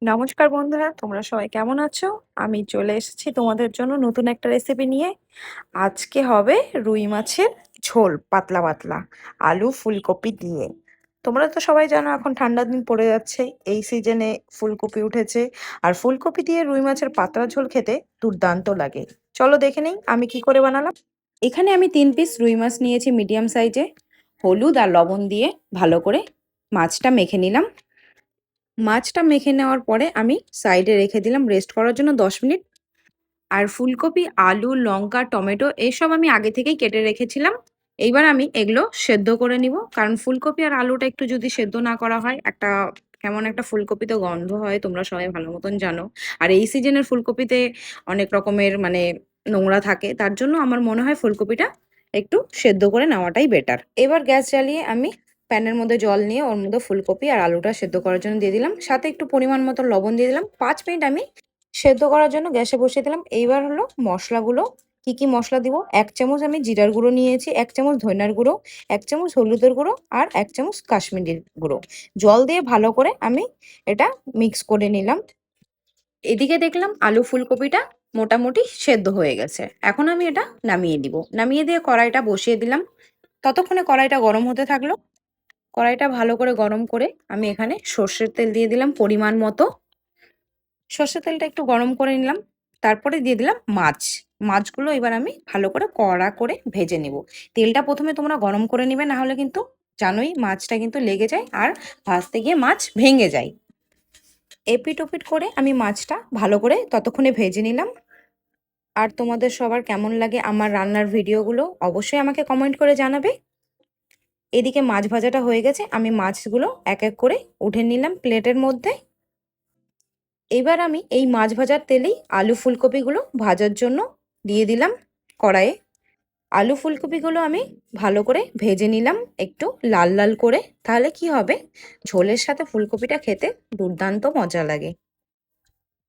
নমস্কার বন্ধুরা, তোমরা সবাই কেমন আছো? আমি চলে এসেছি তোমাদের জন্য নতুন একটা রেসিপি নিয়ে। আজকে হবে রুই মাছের ঝোল, পাতলা পাতলা আলু ফুলকপি দিয়ে। তোমরা তো সবাই জানো এখন ঠান্ডার দিন পড়ে যাচ্ছে, এই সিজনে ফুলকপি উঠেছে। আর ফুলকপি দিয়ে রুই মাছের পাতলা ঝোল খেতে দুর্দান্ত লাগে। চলো দেখে নেই আমি কি করে বানালাম। এখানে আমি 3 পিস রুই মাছ নিয়েছি মিডিয়াম সাইজে। হলুদ আর লবণ দিয়ে ভালো করে মাছটা মেখে নিলাম। মাছটা মেখে নেওয়ার পরে আমি সাইডে রেখে দিলাম রেস্ট করার জন্য 10 মিনিট। আর ফুলকপি, আলু, লঙ্কা, টমেটো এসব আমি আগে থেকেই কেটে রেখেছিলাম। এইবার আমি এগুলো সেদ্ধ করে নিব, কারণ ফুলকপি আর আলুটা একটু যদি সেদ্ধ না করা হয় একটা কেমন একটা ফুলকপিতে গন্ধ হয়, তোমরা সবাই ভালো মতন জানো। আর এই সিজনের ফুলকপিতে অনেক রকমের নোংরা থাকে, তার জন্য আমার মনে হয় ফুলকপিটা একটু সেদ্ধ করে নেওয়াটাই বেটার। এবার গ্যাস জ্বালিয়ে আমি প্যানের মধ্যে জল নিয়ে ওর মধ্যে ফুলকপি আর আলুটা সেদ্ধ করার জন্য দিয়ে দিলাম, সাথে একটু পরিমাণ মতো লবণ দিয়ে দিলাম। 5 মিনিট আমি সেদ্ধ করার জন্য গ্যাসে বসিয়ে দিলাম। এইবার হলো মশলাগুলো, কি কি মশলা দিব। 1 চামচ আমি জিরার গুঁড়ো নিয়েছি, 1 চামচ ধনিয়ার গুঁড়ো, 1 চামচ হলুদের গুঁড়ো আর 1 চামচ কাশ্মীরি গুঁড়ো। জল দিয়ে ভালো করে আমি এটা মিক্স করে নিলাম। এদিকে দেখলাম আলু ফুলকপিটা মোটামুটি সেদ্ধ হয়ে গেছে। এখন আমি এটা নামিয়ে দিব। নামিয়ে দিয়ে কড়াইটা বসিয়ে দিলাম। ততক্ষণে কড়াইটা গরম হতে থাকলো। কড়াইটা ভালো করে গরম করে আমি এখানে সর্ষের তেল দিয়ে দিলাম পরিমাণ মতো। সর্ষের তেলটা একটু গরম করে নিলাম। তারপরে দিয়ে দিলাম মাছ। মাছগুলো এবার আমি ভালো করে কড়া করে ভেজে নেব। তেলটা প্রথমে তোমরা গরম করে নিবে, না হলে কিন্তু জানোই মাছটা কিন্তু লেগে যায় আর ভাজতে গিয়ে মাছ ভেঙে যায়। এপিট ওপিট করে আমি মাছটা ভালো করে ততক্ষণে ভেজে নিলাম। আর তোমাদের সবার কেমন লাগে আমার রান্নার ভিডিওগুলো অবশ্যই আমাকে কমেন্ট করে জানাবে। এদিকে মাছ ভাজাটা হয়ে গেছে, আমি মাছগুলো এক এক করে উঠে নিলাম প্লেটের মধ্যে। এবার আমি এই মাছ ভাজার তেলেই আলু ফুলকপিগুলো ভাজার জন্য দিয়ে দিলাম কড়াইয়ে। আলু ফুলকপিগুলো আমি ভালো করে ভেজে নিলাম একটু লাল লাল করে, তাহলে কি হবে, ঝোলের সাথে ফুলকপিটা খেতে দুর্দান্ত মজা লাগে।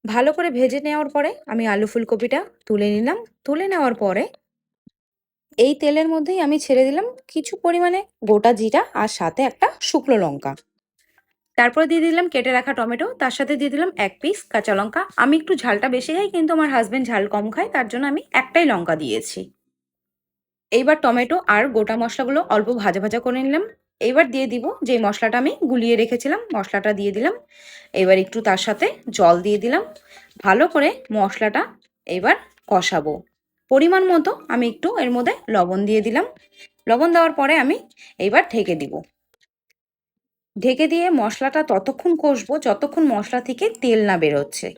ভালো করে ভেজে নেওয়ার পরে আমি আলু ফুলকপিটা তুলে নিলাম। তুলে নেওয়ার পরে এই তেলের মধ্যেই আমি ছেড়ে দিলাম কিছু পরিমাণে গোটা জিরা আর সাথে একটা শুকনো লঙ্কা। তারপরে দিয়ে দিলাম কেটে রাখা টমেটো, তার সাথে দিয়ে দিলাম 1 পিস কাঁচা লঙ্কা। আমি একটু ঝালটা বেশি খাই, কিন্তু আমার হাজবেন্ড ঝাল কম খায়, তার জন্য আমি একটাই লঙ্কা দিয়েছি। এইবার টমেটো আর গোটা মশলাগুলো অল্প ভাজা ভাজা করে নিলাম। এইবার দিয়ে দিব যে মশলাটা আমি গুলিয়ে রেখেছিলাম, মশলাটা দিয়ে দিলাম। এবার একটু তার সাথে জল দিয়ে দিলাম। ভালো করে মশলাটা এবার কষাবো। পরিমাণ মতো আমি একটু এর মধ্যে লবণ দিয়ে দিলাম। লবণ দেওয়ার পরে আমি এইবার ঢেকে দিব। ঢেকে দিয়ে মশলাটা ততক্ষণ কষবো যতক্ষণ মশলা থেকে তেল না বেরোচ্ছে।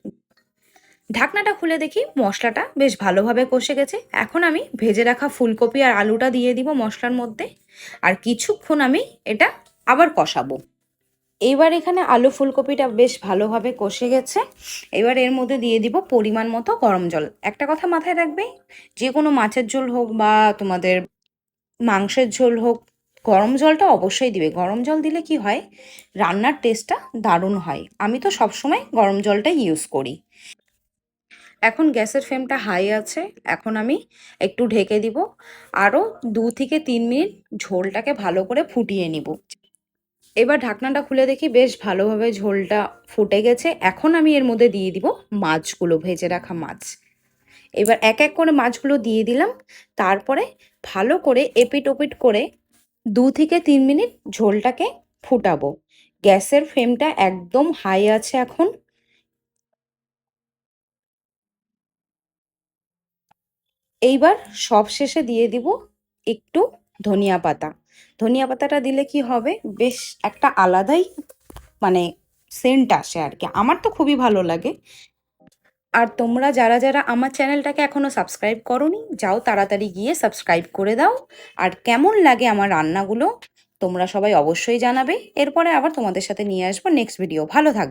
ঢাকনাটা খুলে দেখি মশলাটা বেশ ভালোভাবে কষে গেছে। এখন আমি ভেজে রাখা ফুলকপি আর আলুটা দিয়ে দিব মশলার মধ্যে। আর কিছুক্ষণ আমি এটা আবার কষাবো। এইবার এখানে আলু ফুলকপিটা বেশ ভালোভাবে কষে গেছে। এবার এর মধ্যে দিয়ে দিব পরিমাণ মতো গরম জল। একটা কথা মাথায় রাখবে, যে কোনো মাছের ঝোল হোক বা তোমাদের মাংসের ঝোল হোক, গরম জলটা অবশ্যই দিবে। গরম জল দিলে কি হয়, রান্নার টেস্টটা দারুণ হয়। আমি তো সবসময় গরম জলটাই ইউজ করি। এখন গ্যাসের ফ্লেমটা হাই আছে। এখন আমি একটু ঢেকে দিব। আরও 2 থেকে 3 মিনিট ঝোলটাকে ভালো করে ফুটিয়ে নিব। এবার ঢাকনাটা খুলে দেখি বেশ ভালোভাবে ঝোলটা ফুটে গেছে। এখন আমি এর মধ্যে দিয়ে দিব মাছগুলো, ভেজে রাখা মাছ। এবার এক এক করে মাছগুলো দিয়ে দিলাম। তারপরে ভালো করে এপিট ওপিট করে 2 থেকে 3 মিনিট ঝোলটাকে ফুটাবো। গ্যাসের ফ্লেমটা একদম হাই আছে এখন। এইবার সবশেষে দিয়ে দিব একটু ধনিয়া পাতা। ধনিয়া পাতাটা দিলে কি হবে, বেশ একটা আলাদাই মানে সেন্ট আসে আর কি। আমার তো খুবই ভালো লাগে। আর তোমরা যারা যারা আমার চ্যানেলটাকে এখনো সাবস্ক্রাইব করোনি, যাও তাড়াতাড়ি গিয়ে সাবস্ক্রাইব করে দাও। আর কেমন লাগে আমার রান্নাগুলো তোমরা সবাই অবশ্যই জানাবে। এরপরে আবার তোমাদের সাথে নিয়ে আসবো নেক্সট ভিডিও। ভালো থাকবে।